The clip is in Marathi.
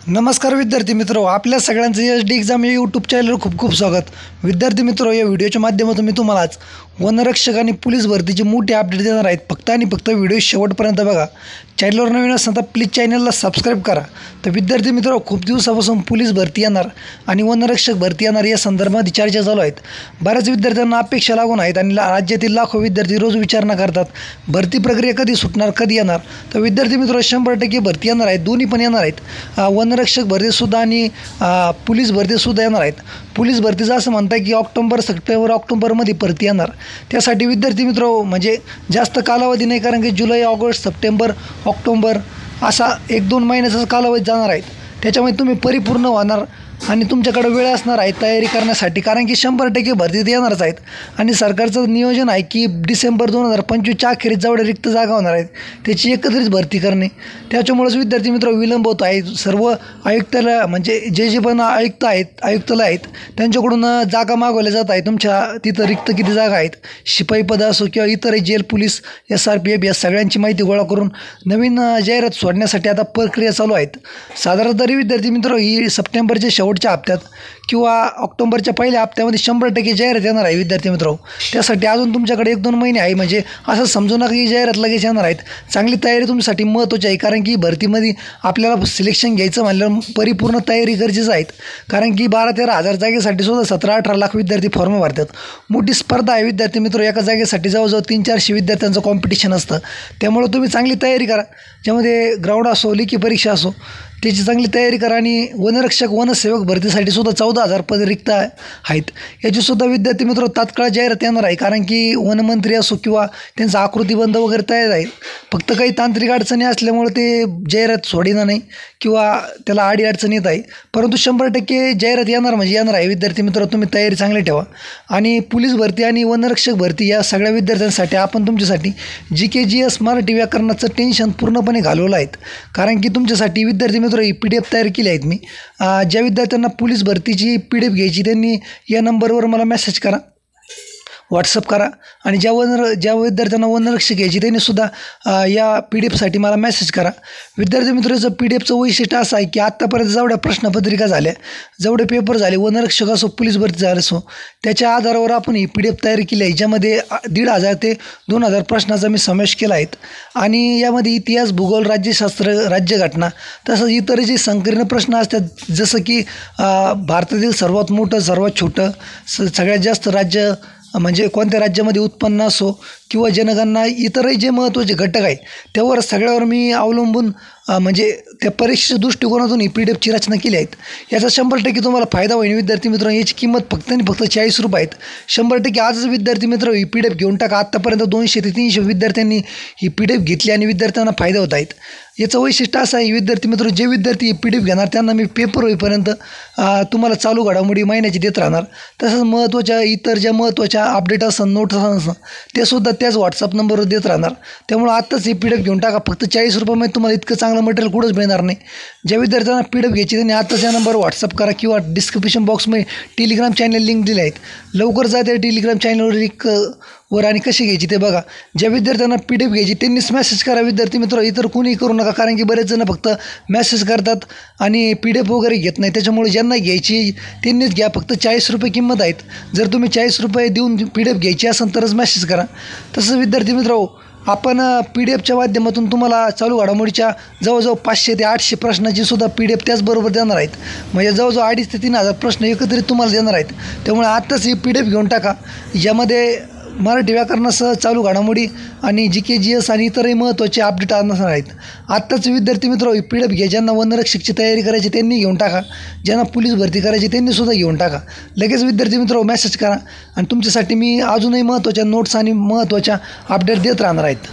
नमस्कार विद्यार्थी मित्रो, आपल्या सगळ्यांचं एच.डी एक्झाम या यूट्यूब चॅनलवर खूप खूप स्वागत. विद्यार्थी मित्रो, या व्हिडिओच्या माध्यमातून मी तुम्हाला आज वनरक्षक आणि पोलीस भरतीची मोठी अपडेट देणार आहेत. फक्त आणि फक्त व्हिडिओ शेवटपर्यंत बघा. चॅनलवर नवीन असेल तर प्लीज चॅनलला सबस्क्राईब करा. तर विद्यार्थी मित्रो, खूप दिवसापासून पोलीस भरती येणार आणि वनरक्षक भरती येणार या संदर्भात चर्चा चालू आहेत. बऱ्याच विद्यार्थ्यांना अपेक्षा लागून आहेत आणि राज्यातील लाखो विद्यार्थी रोज विचारणा करतात भरती प्रक्रिया कधी सुटणार, कधी येणार. तर विद्यार्थी मित्रो, 100% भरती येणार आहेत. दोन्ही पण येणार आहेत. वनरक्षक भरतीसुद्धा आणि पोलीस भरतीसुद्धा येणार आहेत. पोलीस भरतीचं असं म्हणतात की ऑक्टोबरमध्ये भरती येणार. त्यासाठी विद्यार्थी मित्रो म्हणजे जास्त कालावधी नाही, कारण की जुलै, ऑगस्ट, सप्टेंबर, ऑक्टोबर असा 1-2 महिन्याचाच कालावधी जाणार आहेत. त्याच्यामुळे तुम्ही परिपूर्ण होणार आणि तुमच्याकडे वेळ असणार आहे तयारी करण्यासाठी, कारण की 100% भरतीत येणारच आहेत. आणि सरकारचं नियोजन आहे की डिसेंबर 2025च्या अखेरीस जेवढ्या रिक्त जागा होणार आहेत त्याची एकत्रित भरती करणे. त्याच्यामुळेच विद्यार्थी मित्र विलंब होत आहे. सर्व आयुक्तालय म्हणजे जे पण आयुक्तालय आहेत त्यांच्याकडून जागा मागवल्या जात आहे. तुमच्या तिथं रिक्त किती जागा आहेत, शिपाई पद असो किंवा इतर जेल, पोलीस, SRPF या सगळ्यांची माहिती गोळा करून नवीन जाहिरात सोडण्यासाठी आता प्रक्रिया चालू आहेत. साधारण तरी विद्यार्थी मित्र ही सप्टेंबरच्या शेवटच्या हप्त्यात किंवा ऑक्टोबरच्या पहिल्या हप्त्यामध्ये 100% जाहिरात येणार आहे. विद्यार्थी मित्र, त्यासाठी अजून तुमच्याकडे 1-2 महिने आहे. म्हणजे असं समजू नका की जाहिरात लगेच येणार आहेत. चांगली तयारी तुमच्यासाठी महत्त्वाची आहे, कारण की भरतीमध्ये आपल्याला सिलेक्शन घ्यायचं म्हणल्यावर परिपूर्ण तयारी गरजेचं आहे. कारण की 12-13 हजार जागेसाठी सुद्धा 17-18 लाख विद्यार्थी फॉर्म भरतात. मोठी स्पर्धा आहे विद्यार्थी मित्र. एका जागेसाठी जवळजवळ 300-400 विद्यार्थ्यांचं कॉम्पिटिशन असतं. त्यामुळे तुम्ही चांगली तयारी करा, ज्यामध्ये ग्राउंड असो, लेखी परीक्षा असो, त्याची चांगली तयारी करा. आणि वनरक्षक, वनसेवक भरतीसाठी सुद्धा 14,000 पद रिक्त आहेत. याचीसुद्धा विद्यार्थी मित्र तात्काळ जाहिरात येणार आहे, कारण की वनमंत्री असो किंवा त्यांचा आकृतीबंध वगैरे तयार आहे. फक्त काही तांत्रिक अडचणी असल्यामुळे ते जाहिरात सोडेना नाही किंवा त्याला आडी अडचणी येत आहे. परंतु 100% जाहिरात येणार म्हणजे येणार आहे. विद्यार्थी मित्र, तुम्ही तयारी चांगली ठेवा. आणि पोलीस भरती आणि वनरक्षक भरती या सगळ्या विद्यार्थ्यांसाठी आपण तुमच्यासाठी GK/GS मराठी व्याकरणाचं टेन्शन पूर्णपणे घालवलं आहे. कारण की तुमच्यासाठी विद्यार्थी मित्र ही PDF तयार केली आहेत मी. ज्या विद्यार्थ्यांना पोलीस भरतीची PDF घ्यायची त्यांनी या नंबरवर मला मेसेज करा, व्हॉट्सअप करा. आणि ज्या विद्यार्थ्यांना वनरक्षक घ्यायची त्यांनीसुद्धा या PDF मला मेसेज करा. विद्यार्थी मित्राचं PDFचं वैशिष्ट्य असं आहे की आत्तापर्यंत जेवढ्या प्रश्नपत्रिका झाल्या, जेवढे पेपर झाले, वनरक्षक असो, पोलीस भरती झालं असो, त्याच्या आधारावर आपण ही PDF तयार केली आहे, ज्यामध्ये 1,500 ते 2,000 प्रश्नाचा मी समावेश केला आहे. आणि यामध्ये इतिहास, भूगोल, राज्यशास्त्र, राज्यघटना तसंच इतर जे संकीर्ण प्रश्न असतात, जसं की भारतातील सर्वात मोठं, सर्वात छोटं, सगळ्यात जास्त राज्य म्हणजे कोणत्या राज्यामध्ये उत्पन्न असो किंवा जनगणना, इतरही जे महत्त्वाचे घटक आहे त्यावर सगळ्यावर मी अवलंबून म्हणजे त्या परीक्षेच्या दृष्टिकोनातून ही PDFची रचना केली आहेत. याचा 100% तुम्हाला फायदा होईल. विद्यार्थी मित्र, याची किंमत फक्त आणि फक्त 40 रुपये आहेत. 100% आजच विद्यार्थी मित्र ही PDF घेऊन टाका. आत्तापर्यंत 200 ते 300 विद्यार्थ्यांनी ही PDF घेतली आणि विद्यार्थ्यांना फायदा होत आहेत. याचं वैशिष्ट्य असं आहे विद्यार्थी मित्र, जे विद्यार्थी PDF घेणार त्यांना मी पेपर होईपर्यंत तुम्हाला चालू घडामोडी महिन्याची देत राहणार. तसंच महत्त्वाच्या इतर ज्या महत्त्वाच्या अपडेट असेल, नोट्स असेल, ते सुद्धा त्याच व्हॉट्सअप नंबरवर देत राहणार. त्यामुळे आत्ताच ही PDF घेऊन टाका. फक्त 40 रुपयामध्ये तुम्हाला इतकं चांगलं मटेरियल कुठंच मिळणार नाही. ज्या विद्यार्थ्यांना PDF घ्यायची त्यांनी आत्ताच या नंबरवर व्हॉट्सअप करा किंवा डिस्क्रिप्शन बॉक्समध्ये टेलिग्राम चॅनल लिंक दिले आहेत. लवकर जा त्या टेलिग्राम चॅनलवर लिंकवर आणि कशी घ्यायची ते बघा. ज्या विद्यार्थ्यांना PDF घ्यायची त्यांनीच मेसेज करा विद्यार्थी मित्र, इतर कोणीही करू नका. कारण की बरेच जण फक्त मेसेज करतात आणि PDF वगैरे घेत नाही. त्याच्यामुळे ज्यांना घ्यायची त्यांनीच घ्या. फक्त 40 रुपये किंमत आहेत. जर तुम्ही 40 रुपये देऊन PDF घ्यायची असेल तरच मेसेज करा. तसंच विद्यार्थी मित्र, आपण PDFच्या माध्यमातून तुम्हाला चालू घडामोडीच्या जवळजवळ 500 ते 800 प्रश्नाची सुद्धा PDF त्याचबरोबर देणार आहेत. म्हणजे जवळजवळ 2,500 ते 3,000 प्रश्न एकत्रित तुम्हाला देणार आहेत. त्यामुळे आत्ताच ही PDF घेऊन टाका. यामध्ये मराठी व्याकरणासह चालू घडामोडी आणि GK/GS आणि इतरही महत्त्वाचे अपडेट असणार आहेत. आत्ताच विद्यार्थी मित्र ही PDF घ्या. ज्यांना वनरक्षकची तयारी करायची त्यांनी घेऊन टाका. ज्यांना पोलीस भरती करायची त्यांनीसुद्धा घेऊन टाका. लगेच विद्यार्थी मित्र मेसेज करा आणि तुमच्यासाठी मी अजूनही महत्त्वाच्या नोट्स आणि महत्त्वाच्या अपडेट देत राहणार आहेत.